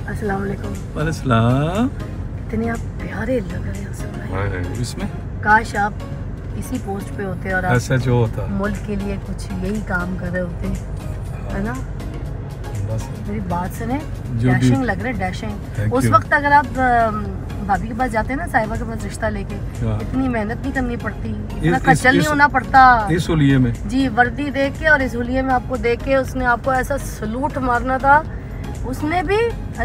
अस्सलाम वालेकुम। वालेकुम। इतने आप प्यारे लग रहे हो सब भाई। इसमें काश आप इसी पोस्ट पे होते और ऐसा जो होता मुल्क के लिए कुछ यही काम कर रहे होते, है ना। बस मेरी बात सुने, जो डैशिंग लग रहा है, डैशिंग। उस वक्त अगर आप भाभी के पास जाते हैं ना, साहिबा के पास रिश्ता लेके, इतनी मेहनत नहीं करनी पड़ती, इतना खच्चल नहीं होना पड़ता इस हुलिये में जी। वर्दी देख के और इस हुलिये में आपको देख के उसने आपको ऐसा सलूट मारना था। उसने भी,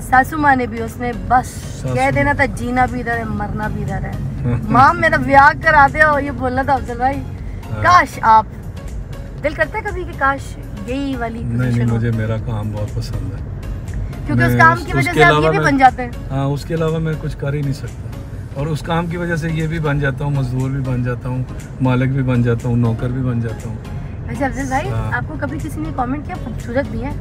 सासू माँ ने भी, उसने बस कह देना था जीना भी इधर है मरना भी इधर है। माँ मेरा ब्याह करा दे, और ये बोलना था अफजल भाई। काश आप, दिल करता है कभी कि काश यही वाली नहीं, मुझे मेरा काम बहुत पसंद है, क्योंकि उस काम की वजह से आप ये भी बन जाते हैं। हाँ, उसके अलावा मैं कुछ कर ही नहीं सकता, और उस काम की वजह से ये भी बन जाता हूँ, मजदूर भी बन जाता हूँ, मालिक भी बन जाता हूँ, नौकर भी बन जाता हूँ। अच्छा अफजल भाई, आपको कभी किसी ने कमेंट किया खूबसूरत भी है?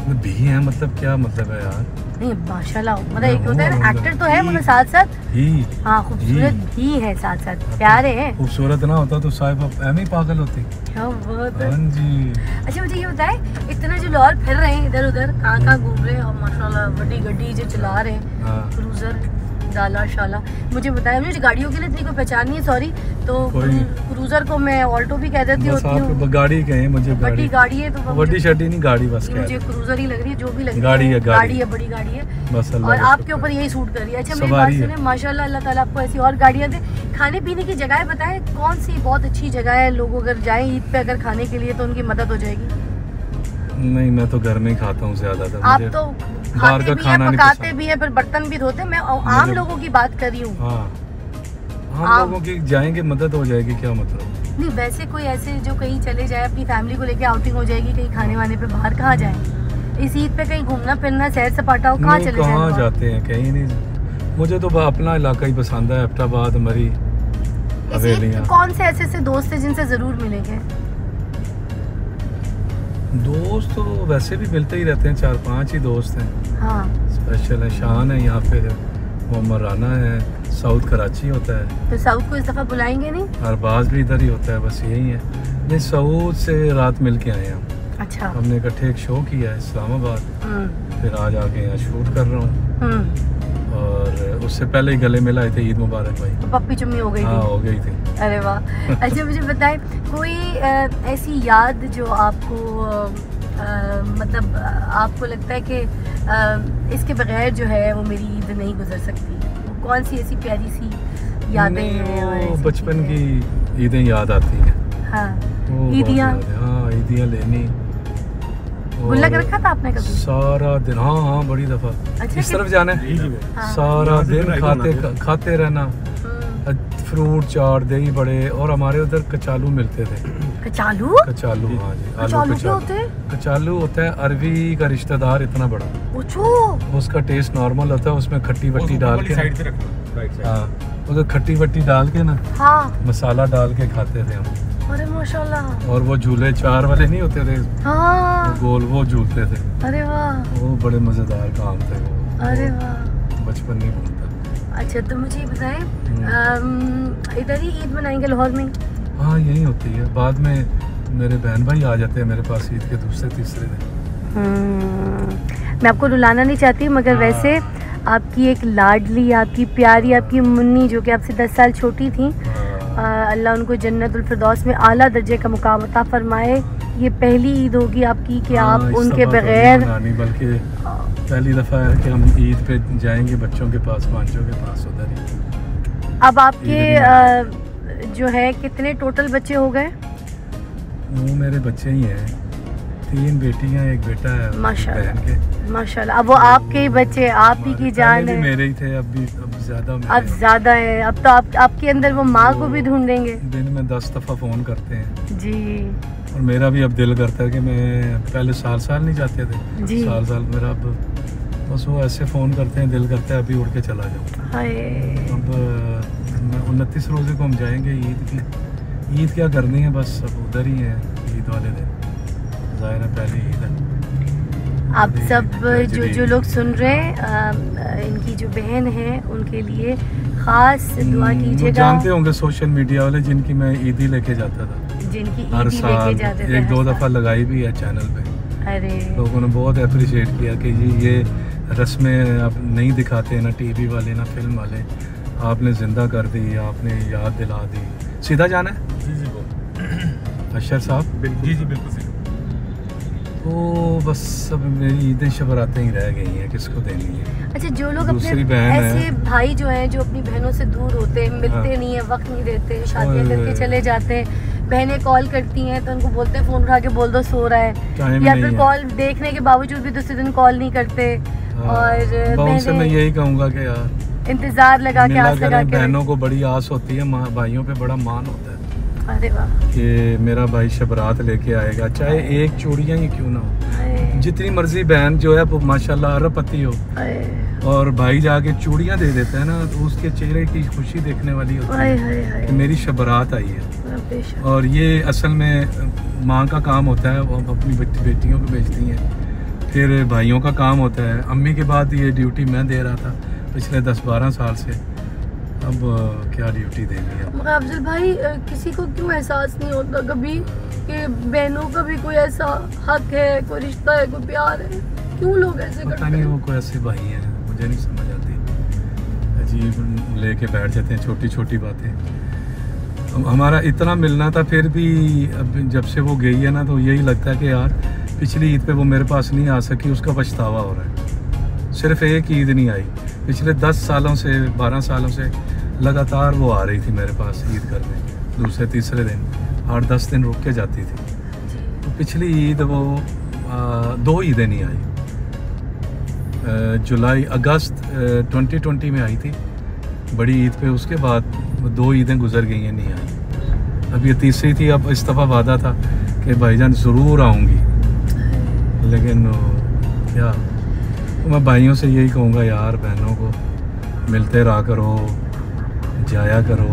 भी है मतलब क्या मतलब है यार? नहीं माशाल्लाह, मतलब एक होता है ना, एक्टर तो है मगर साथ साथ ही, हाँ खूबसूरत भी है, साथ साथ प्यारे हैं। खूबसूरत ना होता तो साहिब एम ही पागल होती। क्या बात है। हाँ जी। अच्छा मुझे ये बताए, इतना जो लाल फिर रहे हैं इधर उधर, कहाँ घूम रहे हैं, और माशाल्लाह बड़ी गड्डी जो चला रहे हैं, क्रूजर डाला शाला, मुझे बताया, मुझे गाड़ियों के लिए इतनी कोई पहचान नहीं है, सॉरी, तो क्रूजर को मैं ऑल्टो भी कह देती होती हूँ। गाड़ी कहें मुझे, बड़ी गाड़ी है तो बड़ी शड्डी नहीं, गाड़ी बस मुझे क्रूजर ही लग रही है, जो भी लग रही गाड़ी है, गाड़ी है, बड़ी गाड़ी है बस, और आपके ऊपर यही सूट कर रही है। अच्छा मेरी बात सुने, माशाल्लाह अल्लाह ताला आपको ऐसी और गाड़ियाँ दे। खाने पीने की जगह बताएं, कौन सी बहुत अच्छी जगह है, लोग अगर जाएं ईद पे अगर खाने के लिए तो उनकी मदद हो जाएगी? नहीं, मैं तो घर में ही खाता हूँ ज्यादातर। आप तो खाते भी हैं, पकाते भी हैं, फिर बर्तन भी धोते। मैं आम लोगों की बात कर रही हूँ। आम लोगों की जाएंगे, मदद हो जाएगी, क्या मतलब? नहीं, वैसे कोई ऐसे जो कहीं चले जाए, अपनी फैमिली को लेके आउटिंग हो जाएगी, कहीं खाने वाने पे बाहर कहाँ जाए इस ईद पे? कहीं घूमना फिरना, सैर सपाटा हो, कहाँ चले कहाँ जाते हैं? कहीं नहीं, मुझे तो अपना इलाका ही पसंद है, एबटाबाद, हमारी हवेलियाँ। कौन से ऐसे दोस्त है जिनसे जरूर मिलेंगे? दोस्त तो वैसे भी मिलते ही रहते हैं, 4-5 ही दोस्त हैं। हाँ। स्पेशल है, शान है यहाँ पे, मोहम्मद राना है, साउथ कराची होता है। तो साउथ को इस दफा बुलाएंगे नहीं? अरबाज भी इधर ही होता है, बस यही है। नहीं, साउथ से रात मिल के आए हम। अच्छा। हमने इकट्ठे एक शो किया है इस्लामाबाद, फिर आज आके यहाँ शूट कर रहा हूँ, और उससे पहले ही गले मिलाए थे। ईद मुबारक भाई। तो पप्पी चुम्मी हो गई थी? हाँ, हो गई थी। अरे वाह। अच्छा मुझे बताएं, कोई ऐसी याद जो आपको मतलब आपको लगता है कि इसके बगैर जो है वो मेरी ईद नहीं गुजर सकती, कौन सी ऐसी प्यारी सी यादें हैं? बचपन की ईदें याद आती हैं। हाँ, ईदियाँ। हाँ, ईदियाँ लेनी। गुल्लक रखा था आपने कभी? सारा दिन, हाँ बड़ी दफा। अच्छा, इस तरफ जाना है, सारा दिन खाते रहना, फ्रूट चाट, दही बड़े, और हमारे उधर कचालू मिलते थे। कचालू? कचालू, हाँ जी। कचालू क्या होते हैं? कचालू होता है अरबी का रिश्तेदार, इतना बड़ा। उसका टेस्ट नॉर्मल होता है, उसमें खट्टी वट्टी डाल के, हाँ उधर खट्टी वट्टी डाल के ना, हाँ मसाला डाल के खाते थे हम। अरे माशाल्लाह। और वो झूले 4 वाले नहीं होते थे, हाँ गोल, वो झूलते थे। अरे वाह, वो बड़े मजेदार काम थे वो। अरे वाह, बचपन नहीं भूलता। अच्छा तो मुझे ये बताएं, इधर ही ईद मनाएंगे लाहौर में? हाँ यही होती है, बाद में मेरे बहन भाई आ जाते हैं मेरे पास ईद के दूसरे तीसरे दिन। मैं आपको रुलाना नहीं चाहती, मगर वैसे आपकी एक लाडली, आपकी प्यारी, आपकी मुन्नी जो कि आपसे 10 साल छोटी थी, अल्लाह उनको जन्नतुल फिरदौस में आला दर्जे का मुकाम अता फरमाए। ये पहली ईद होगी आपकी कि आप उनके बगैर, बल्कि पहली दफ़ा है कि हम ईद पे जाएंगे बच्चों के पास, पांचों के पास उधर ही। अब आपके जो है कितने टोटल बच्चे हो गए? वो मेरे बच्चे ही हैं, 3 बेटियां, 1 बेटा है माशाल्लाह। माशाल्लाह। अब वो आपके ही बच्चे, आप ही की जान है। मेरे ही थे, अब ज़्यादा है। अब तो आपके अंदर वो माँ को भी ढूंढेंगे। दिन में 10 दफ़ा फ़ोन करते हैं जी। और मेरा भी अब दिल करता है कि मैं, पहले साल नहीं जाते थे जी, साल मेरा, अब बस वो ऐसे फ़ोन करते हैं, दिल करता है अभी उड़ के चला जाऊँ। अब 29 रोज़े को हम जाएंगे ईद की। ईद क्या करनी है, बस अब उधर ही है ईद वाले दिन, ज़ाहिर है पहली ईद है। आप सब जो लोग सुन रहे हैं, इनकी जो बहन है उनके लिए ख़ास दुआ कीजिएगा। जानते होंगे सोशल मीडिया वाले, जिनकी मैं ईदी लेके जाता था, जिनकी हर साल 1-2 दफ़ा लगाई भी है चैनल पे। अरे लोगों ने बहुत अप्रिशिएट किया कि ये रस्में अब नहीं दिखाते, ना टीवी वाले ना फिल्म वाले, आपने ज़िंदा कर दी, आपने याद दिला दी। सीधा जाना है? जी जी वो अशर साहब? बिल्कुल जी जी बिल्कुल सीधा। तो बस अब मेरी ईदें शबरातें ही रह गई हैं, किसको देनी है। अच्छा, जो लोग दूसरी अपने बहन ऐसे है। भाई जो हैं जो अपनी बहनों से दूर होते हैं, मिलते हाँ। नहीं है, वक्त नहीं देते, शादियां ओए। करके चले जाते हैं, बहनें कॉल करती हैं तो उनको बोलते हैं फ़ोन उठा के बोल दो सो रहा है, टाइम या नहीं फिर है। कॉल देखने के बावजूद भी दूसरे दिन कॉल नहीं करते, हाँ, और बहन से मैं बहनें यही कहूँगा कि यार इंतजार लगा के मिला आस लगा करें। के बहनों को बड़ी आस होती है, भाइयों पे बड़ा मान होता है अरे वाह, कि मेरा भाई शबरात लेके आएगा, चाहे एक चूड़ियाँ ही क्यों ना हो। अरे, जितनी मर्जी बहन जो है वो माशाल्लाह अरबपति हो, अरे, और भाई जाके चूड़ियाँ दे देता है ना, तो उसके चेहरे की खुशी देखने वाली होती हाय है हाय हाय, कि मेरी शबरात आई है। बेशक। और ये असल में माँ का काम होता है, वो अपनी बेटियों को भेजती हैं, फिर भाइयों का काम होता है। अम्मी के बाद ये ड्यूटी मैं दे रहा था पिछले 10-12 साल से, अब क्या ड्यूटी देनी है। मगर अफजल भाई, किसी को क्यों एहसास नहीं होता कभी कि बहनों का भी कोई ऐसा हक है, कोई रिश्ता है, कोई प्यार है? क्यों लोग ऐसे पता करते नहीं हैं? वो कोई ऐसे भाई हैं, मुझे नहीं समझ आती, अजीब लेके बैठ जाते हैं छोटी छोटी बातें। हमारा इतना मिलना था, फिर भी अब जब से वो गई है ना, तो यही लगता है कि यार पिछली ईद पे वो मेरे पास नहीं आ सकी, उसका पछतावा हो रहा है। सिर्फ एक ईद नहीं आई, पिछले 10 सालों से 12 सालों से लगातार वो आ रही थी मेरे पास ईद करने, दूसरे तीसरे दिन 8-10 दिन रुक के जाती थी। तो पिछली ईद वो 2 ईदें नहीं आई, अगस्त 2020 में आई थी बड़ी ईद पे, उसके बाद 2 ईदें गुजर गई हैं, नहीं आई। अब ये तीसरी थी, अब इस दफ़ा वादा था कि भाईजान ज़रूर आऊँगी, लेकिन क्या, तो मैं भाइयों से यही कहूँगा यार, बहनों को मिलते रहा करो, जाया करो।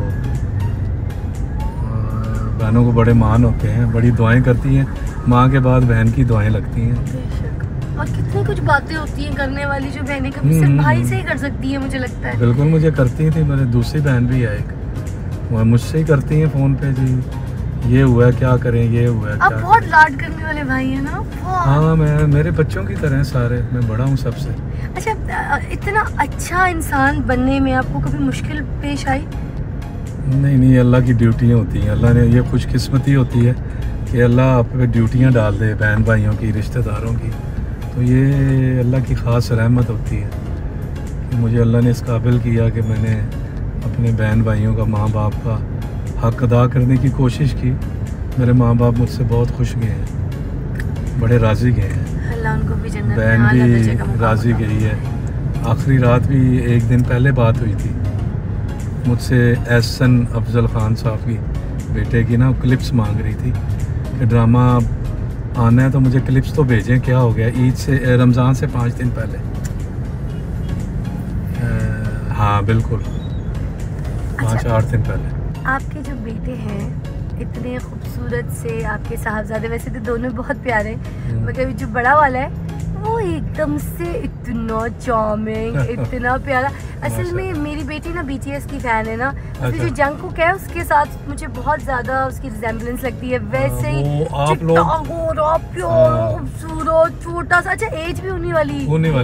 बहनों को बड़े मान होते हैं, बड़ी दुआएं करती हैं, माँ के बाद बहन की दुआएं लगती हैं। बेशक। और कितनी कुछ बातें होती हैं करने वाली जो बहनें कभी सिर्फ भाई से ही कर सकती है, मुझे लगता है। बिल्कुल, मुझे करती थी, मेरी दूसरी बहन भी है एक, वो मुझसे ही करती हैं फ़ोन पे, जी ये हुआ क्या करें, ये हुआ आप क्या बहुत करें। लाड करने वाले भाई हैं ना, बहुत। हाँ, मैं मेरे बच्चों की तरह हैं सारे, मैं बड़ा हूँ सबसे। अच्छा, इतना अच्छा इंसान बनने में आपको कभी मुश्किल पेश आई? नहीं, अल्लाह की ड्यूटियाँ होती हैं, अल्लाह ने, ये खुशकिस्मती होती है कि अल्लाह आप पे ड्यूटियाँ डाल दे बहन भाइयों की, रिश्तेदारों की, तो ये अल्लाह की ख़ास रहमत होती है कि मुझे अल्लाह ने इस काबिल किया कि मैंने अपने बहन भाइयों का, माँ बाप का हक अदा करने की कोशिश की। मेरे माँ बाप मुझसे बहुत खुश गए हैं, बड़े राज़ी गए हैं, अल्लाह उनको भी जन्नत में बहन आला भी दर्जे का मुकाम राज़ी अता गई है। आखिरी रात भी एक दिन पहले बात हुई थी मुझसे, एहसन अफजल ख़ान साहब की बेटे की ना, क्लिप्स मांग रही थी कि ड्रामा आना है तो मुझे क्लिप्स तो भेजें, क्या हो गया, ईद से, रमज़ान से 5 दिन पहले। हाँ बिल्कुल, 5-8 दिन पहले। आपके जो बेटे हैं इतने खूबसूरत से, आपके साहबजादे वैसे तो दोनों बहुत प्यारे, मगर जो बड़ा वाला है वो एकदम से इतना चार्मिंग, इतना प्यारा। असल में मेरी बेटी ना BTS की फैन है ना, उसकी जो जंगकुक है उसके साथ मुझे बहुत ज़्यादा उसकी रिजेम्बलेंस लगती है। वैसे ही आप लोग खूबसूरत, छोटा सा, अच्छा एज भी होने वाली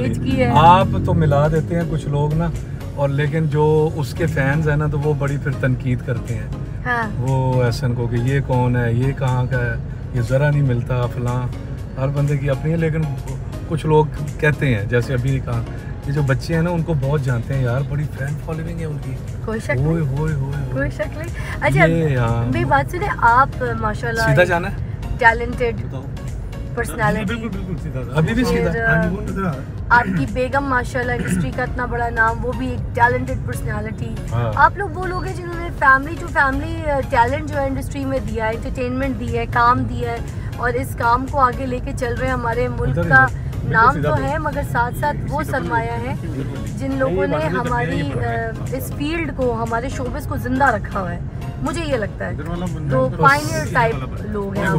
एज की है। आप तो मिला देते हैं कुछ लोग ना, और लेकिन जो उसके फैंस हैं ना, तो वो बड़ी फिर तनकीद करते हैं। हाँ। वो एहसन को कि ये कौन है, ये कहाँ का है, ये ज़रा नहीं मिलता, फलां। हर बंदे की अपनी है, लेकिन कुछ लोग कहते हैं, जैसे अभी कहा, ये जो बच्चे हैं ना उनको बहुत जानते हैं यार, बड़ी फैन फॉलोइंग है उनकी, कोई शक होए नहीं, होए होए कोई शक नहीं। अच्छा, मेरी बात सुने, आप माशाल्लाह सीधा जाना है, टैलेंटेड पर्सनालिटी, बिल्कुल सीधा अभी भी सीधा। फिर आपकी बेगम माशाल्लाह इंडस्ट्री का इतना बड़ा नाम, वो भी एक टैलेंटेड पर्सनालिटी। हाँ। आप लोग वो लोग हैं जिन्होंने फैमिली टैलेंट जो है इंडस्ट्री में दिया है, एंटरटेनमेंट दी है, काम दिया है, और इस काम को आगे लेके चल रहे हैं। हमारे मुल्क का नाम तो है, मगर साथ साथ वो सरमाया है जिन लोगों ने हमारी इस फील्ड को, हमारे शोबिस को जिंदा रखा हुआ है, मुझे ये लगता है। तो पायनियर टाइप लोग हैं आप।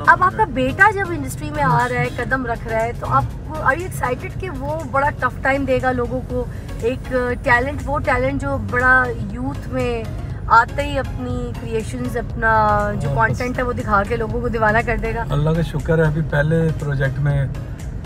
अब आपका बेटा जब इंडस्ट्री में आ रहा है, कदम रख रहा है, तो आपको आर यू एक्साइटेड कि वो बड़ा टफ टाइम देगा लोगों को? एक टैलेंट, वो टैलेंट जो बड़ा यूथ में आते ही अपनी क्रिएशंस, अपना जो कंटेंट है वो दिखा के लोगों को दीवाना कर देगा। अल्लाह का शुक्र है, अभी पहले प्रोजेक्ट में